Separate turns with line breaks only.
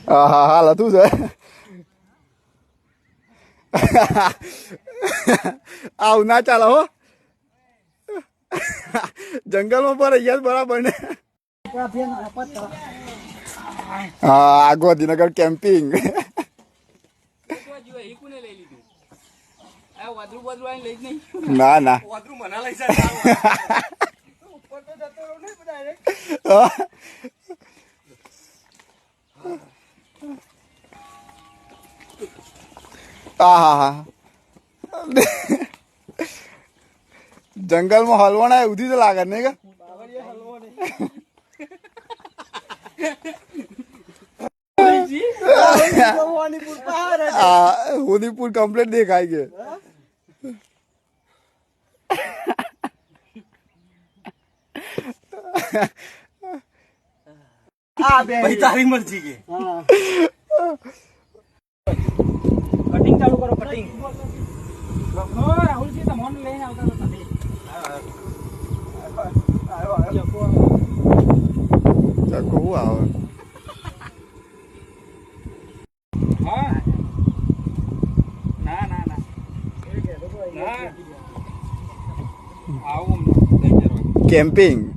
હા હાલ હતું છે આવું ના ચાલો હો જંગલમાં પર અહીંયા બરાબર ને હા આ ગાંધીનગર કેમ્પિંગ ના ના હા હા જંગલમાં હલવાના ઉધી તો લાગે નહીં કે હોદીપુર કમ્પ્લીટ દેખાય કે
તારી મરજી કે કટિંગ ચાલુ કરો કટિંગ રાહુલજી તમને લઈને આવતા હતા
ચકો હું આવે
હા ના ના ના આવું
કેમ્પિંગ